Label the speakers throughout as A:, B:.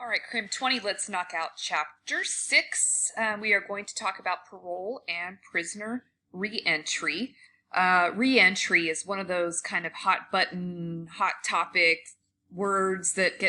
A: All right, Crim 20, let's knock out Chapter 6. We are going to talk about parole and prisoner reentry. Reentry is one of those kind of hot button, hot topic words that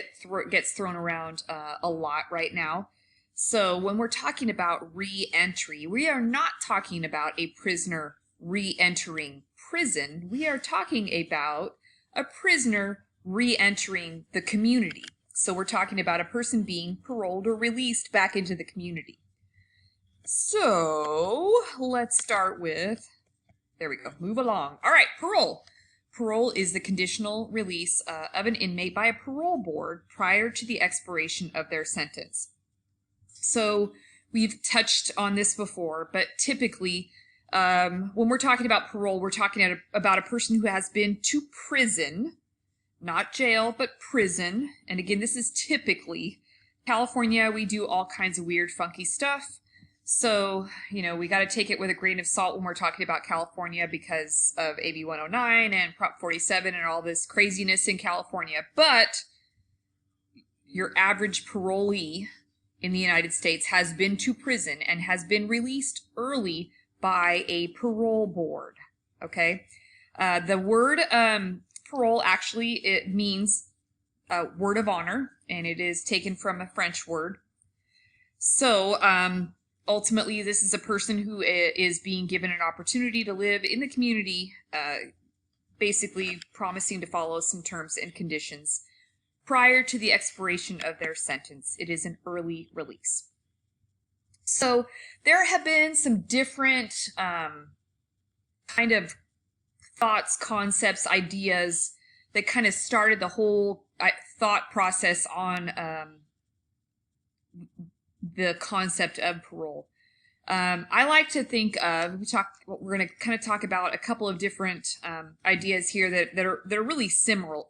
A: gets thrown around a lot right now. So when we're talking about reentry, we are not talking about a prisoner re-entering prison. We are talking about a prisoner re-entering the community. So we're talking about a person being paroled or released back into the community. So let's start with, there we go, move along. All right, parole. Parole is the conditional release of an inmate by a parole board prior to the expiration of their sentence. So we've touched on this before, but typically when we're talking about parole, we're talking about a person who has been to prison, not jail, but prison. And again, this is typically California. We do all kinds of weird, funky stuff. So, we got to take it with a grain of salt when we're talking about California because of AB 109 and Prop 47 and all this craziness in California. But your average parolee in the United States has been to prison and has been released early by a parole board. Okay? The word parole actually, it means word of honor, and it is taken from a French word. So ultimately, this is a person who is being given an opportunity to live in the community, basically promising to follow some terms and conditions prior to the expiration of their sentence. It is an early release. So there have been some different kind of thoughts, concepts, ideas that kind of started the whole thought process on the concept of parole. I like to think of, we're going to kind of talk about a couple of different ideas here that are really similar.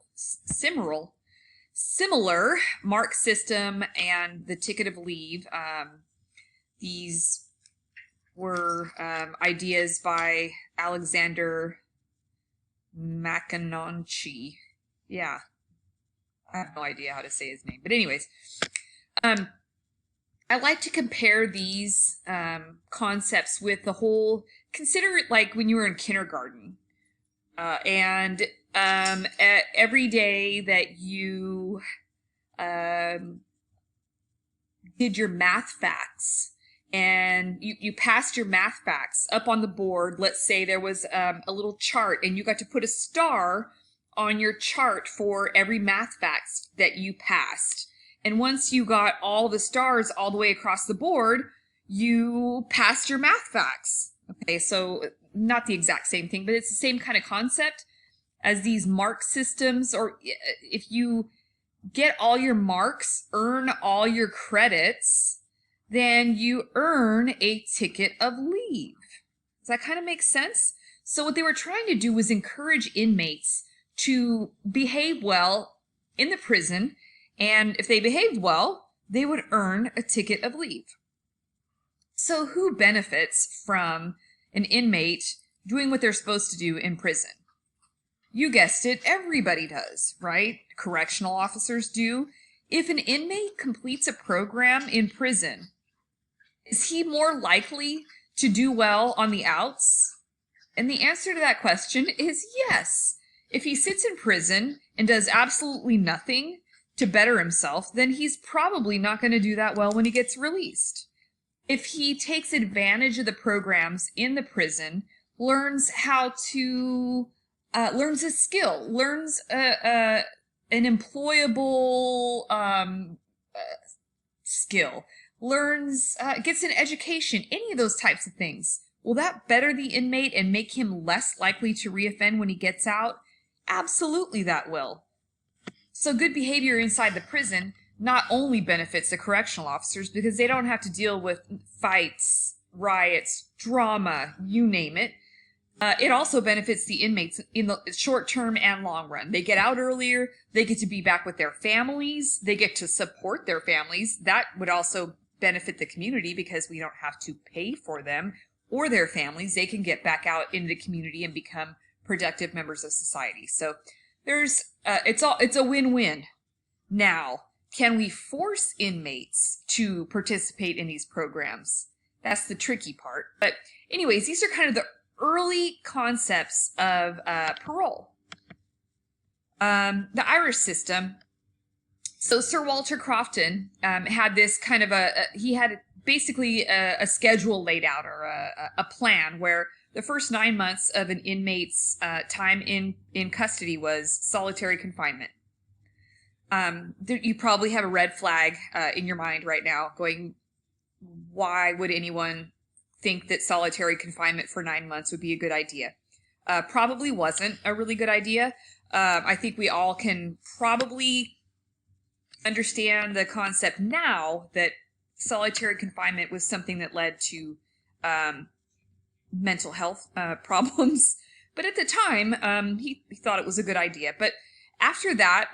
A: Mark system and the ticket of leave. These were ideas by Alexander Macanonchi. Yeah. I have no idea how to say his name. But anyways, I like to compare these concepts with the whole, consider it like when you were in kindergarten. And every day that you did your math facts, and you passed your math facts up on the board. Let's say there was a little chart and you got to put a star on your chart for every math facts that you passed. And once you got all the stars all the way across the board, you passed your math facts. Okay, so not the exact same thing, but it's the same kind of concept as these mark systems. Or if you get all your marks, earn all your credits, then you earn a ticket of leave. Does that kind of make sense? So what they were trying to do was encourage inmates to behave well in the prison, and if they behaved well, they would earn a ticket of leave. So who benefits from an inmate doing what they're supposed to do in prison? You guessed it, everybody does, right? Correctional officers do. If an inmate completes a program in prison, is he more likely to do well on the outs? And the answer to that question is yes. If he sits in prison and does absolutely nothing to better himself, then he's probably not going to do that well when he gets released. If he takes advantage of the programs in the prison, learns how to, learns a skill, learns an employable skill, learns, gets an education, any of those types of things, will that better the inmate and make him less likely to reoffend when he gets out? Absolutely that will. So good behavior inside the prison not only benefits the correctional officers because they don't have to deal with fights, riots, drama, you name it. It also benefits the inmates in the short term and long run. They get out earlier, they get to be back with their families, they get to support their families. That would also benefit the community because we don't have to pay for them or their families. They can get back out into the community and become productive members of society. So there's it's a win-win. Now, can we force inmates to participate in these programs? That's the tricky part. But anyways, these are kind of the early concepts of parole. The Irish system. So Sir Walter Crofton had this kind of he had basically a schedule laid out, or a plan, where the first 9 months of an inmate's time in custody was solitary confinement. You probably have a red flag in your mind right now going, why would anyone think that solitary confinement for 9 months would be a good idea? Probably wasn't a really good idea. I think we all can probably understand the concept now that solitary confinement was something that led to mental health problems. But at the time, he thought it was a good idea. But after that,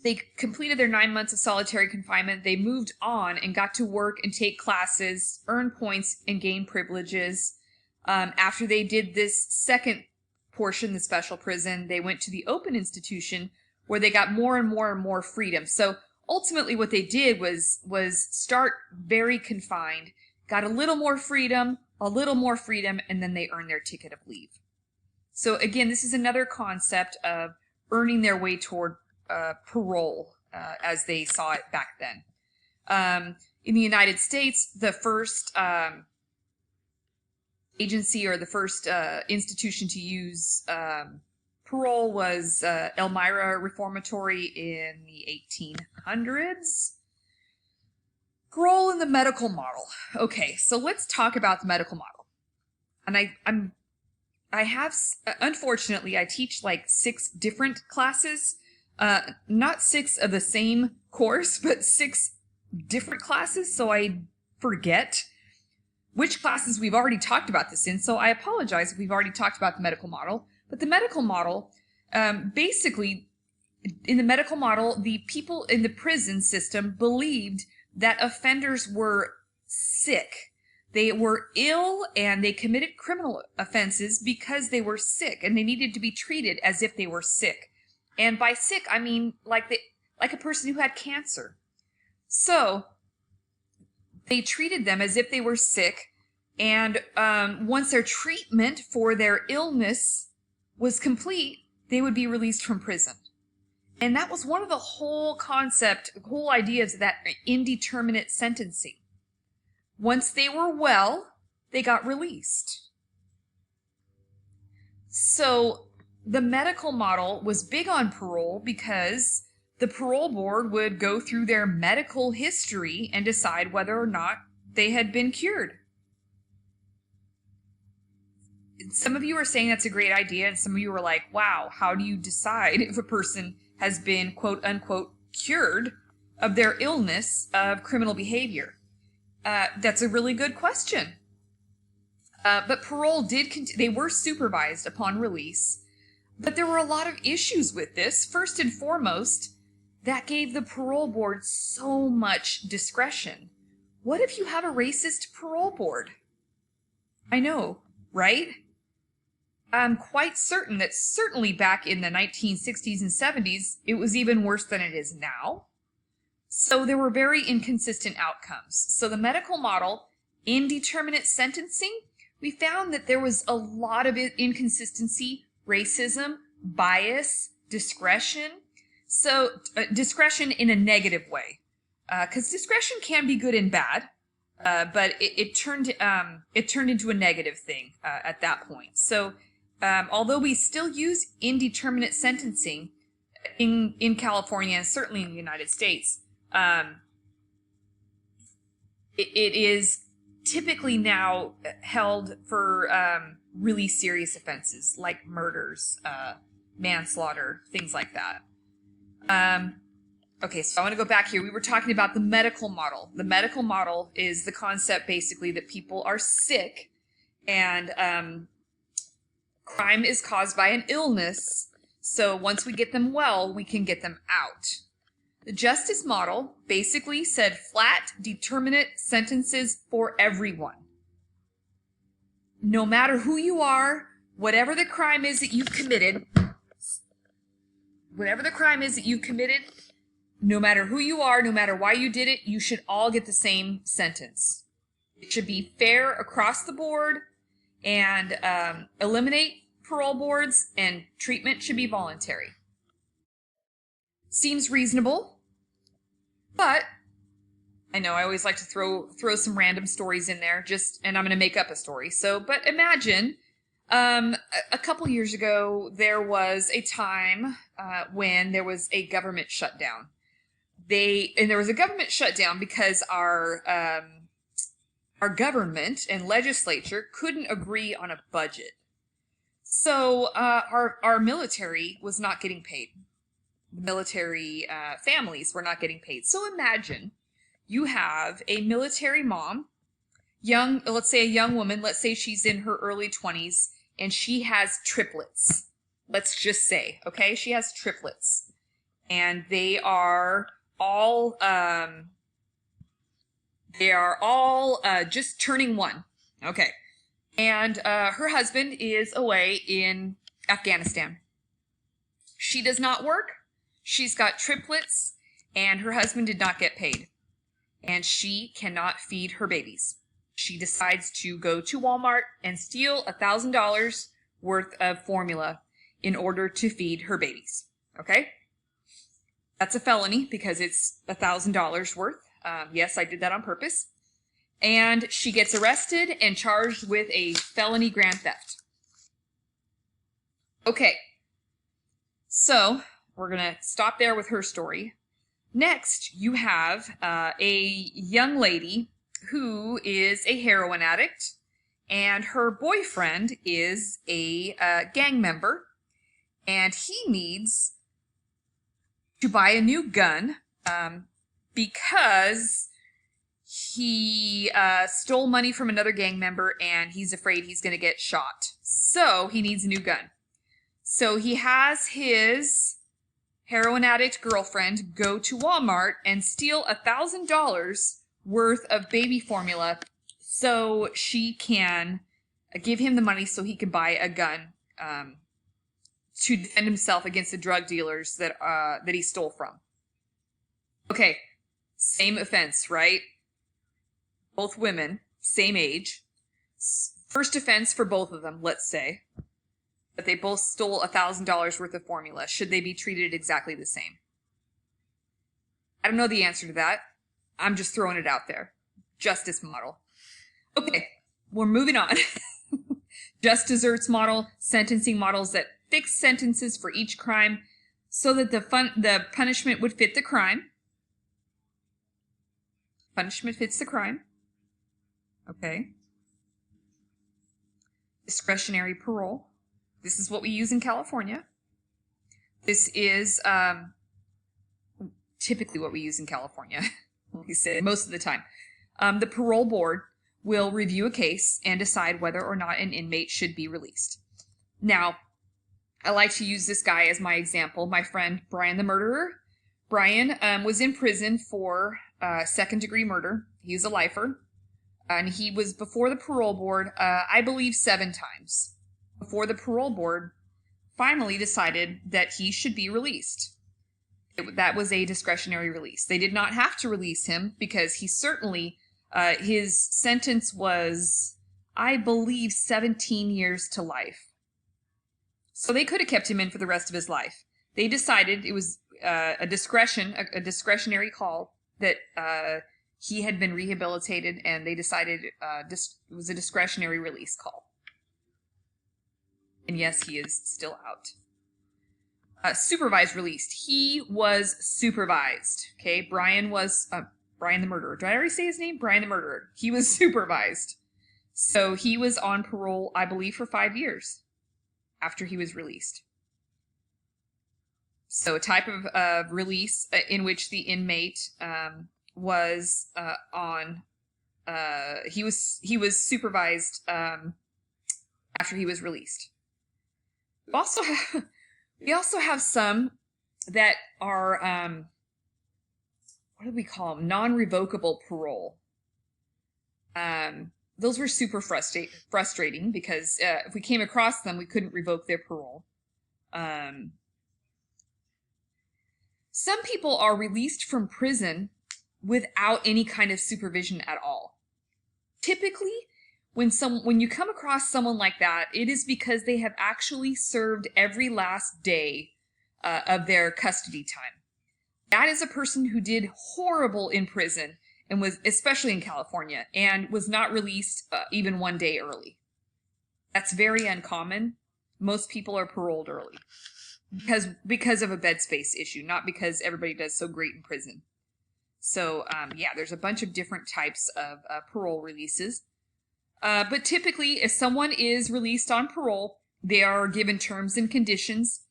A: they completed their 9 months of solitary confinement. They moved on and got to work and take classes, earn points, and gain privileges. After they did this second portion, the special prison, they went to the open institution, where they got more and more and more freedom. So ultimately what they did was start very confined, got a little more freedom, and then they earned their ticket of leave. So again, this is another concept of earning their way toward parole as they saw it back then. In the United States, the first agency, or the first institution to use parole was Elmira Reformatory in the 1800s. Parole in the medical model. Okay, so let's talk about the medical model. And unfortunately, I teach like 6 different classes. Not 6 of the same course, but 6 different classes, so I forget which classes we've already talked about this in. So I apologize if we've already talked about the medical model. But the medical model, basically, in the medical model, the people in the prison system believed that offenders were sick. They were ill and they committed criminal offenses because they were sick, and they needed to be treated as if they were sick. And by sick, I mean like a person who had cancer. So they treated them as if they were sick, and once their treatment for their illness was complete, they would be released from prison. And that was one of the whole ideas of that indeterminate sentencing. Once they were well, they got released. So the medical model was big on parole because the parole board would go through their medical history and decide whether or not they had been cured. Some of you are saying that's a great idea, and some of you are like, wow, how do you decide if a person has been, quote unquote, cured of their illness of criminal behavior? That's a really good question. But parole they were supervised upon release, but there were a lot of issues with this. First and foremost, that gave the parole board so much discretion. What if you have a racist parole board? I know, right? I'm quite certain that certainly back in the 1960s and 70s, it was even worse than it is now. So there were very inconsistent outcomes. So the medical model, indeterminate sentencing, we found that there was a lot of inconsistency, racism, bias, discretion. So discretion in a negative way, because discretion can be good and bad, but it turned into a negative thing at that point. So although we still use indeterminate sentencing in California and certainly in the United States, it is typically now held for really serious offenses like murders, manslaughter, things like that. Okay, so I want to go back here. We were talking about the medical model. The medical model is the concept basically that people are sick and crime is caused by an illness. So once we get them well, we can get them out. The justice model basically said flat, determinate sentences for everyone. No matter who you are, whatever the crime is that you've committed, no matter who you are, no matter why you did it, you should all get the same sentence. It should be fair across the board, and eliminate parole boards, and treatment should be voluntary. Seems reasonable, but I know I always like to throw some random stories in there, and I'm going to make up a story. But imagine a couple years ago, there was a time when there was a government shutdown. There was a government shutdown because our government and legislature couldn't agree on a budget. So our military was not getting paid. The military families were not getting paid. So imagine you have a military mom, let's say a young woman, let's say she's in her early 20s, and she has triplets. Let's just say, okay, she has triplets. And they are all just turning 1. Okay. And her husband is away in Afghanistan. She does not work. She's got triplets, and her husband did not get paid. And she cannot feed her babies. She decides to go to Walmart and steal $1,000 worth of formula in order to feed her babies. Okay? That's a felony because it's $1,000 worth. Yes, I did that on purpose. And she gets arrested and charged with a felony grand theft. Okay. So, we're going to stop there with her story. Next, you have a young lady who is a heroin addict, and her boyfriend is a gang member, and he needs to buy a new gun because he stole money from another gang member, and he's afraid he's going to get shot. So he needs a new gun. So he has his heroin addict girlfriend go to Walmart and steal $1,000 worth of baby formula so she can give him the money so he can buy a gun to defend himself against the drug dealers that he stole from. Okay, same offense, right? Both women, same age. First offense for both of them, let's say. But they both stole $1,000 worth of formula. Should they be treated exactly the same? I don't know the answer to that. I'm just throwing it out there. Justice model. Okay, we're moving on. Just desserts model, sentencing models that fix sentences for each crime so that the punishment would fit the crime. Punishment fits the crime. Okay. Discretionary parole. This is what we use in California. This is typically what we use in California. We say most of the time. The parole board will review a case and decide whether or not an inmate should be released. Now, I like to use this guy as my example. My friend Brian the murderer. Brian was in prison for second-degree murder. He was a lifer. And he was before the parole board, I believe 7 times. Before the parole board finally decided that he should be released. That was a discretionary release. They did not have to release him because he certainly, his sentence was, I believe, 17 years to life. So they could have kept him in for the rest of his life. They decided it was a discretionary call that he had been rehabilitated, and they decided it was a discretionary release call. And yes, he is still out. Supervised released. He was supervised. Okay, Brian was Brian the murderer. Did I already say his name? Brian the murderer. He was supervised. So he was on parole, I believe, for 5 years after he was released. So a type of release in which the inmate was on. He was supervised after he was released. We also have some that are, what do we call them? Non-revocable parole. Those were super frustrating because if we came across them, we couldn't revoke their parole. Some people are released from prison without any kind of supervision at all. Typically, when you come across someone like that, it is because they have actually served every last day of their custody time. That is a person who did horrible in prison and was, especially in California, and was not released even one day early. That's very uncommon. Most people are paroled early because of a bed space issue, not because everybody does so great in prison. So, yeah, there's a bunch of different types of parole releases. But typically, if someone is released on parole, they are given terms and conditions.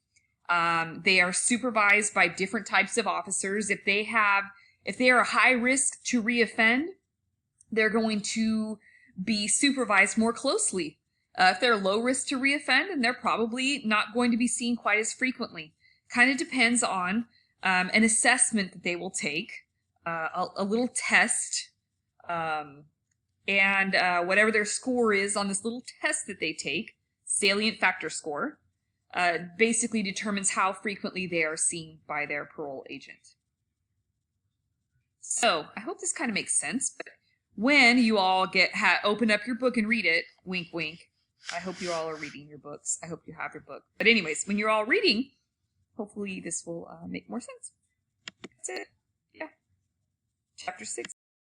A: They are supervised by different types of officers. If they are a high risk to reoffend, they're going to be supervised more closely. If they're low risk to reoffend, then they're probably not going to be seen quite as frequently. Kind of depends on an assessment that they will take, a little test, and whatever their score is on this little test that they take, salient factor score, basically determines how frequently they are seen by their parole agent. So I hope this kind of makes sense. But when you all open up your book and read it, wink, wink. I hope you all are reading your books. I hope you have your book. But anyways, when you're all reading, hopefully this will make more sense. That's it. Yeah. Chapter 6.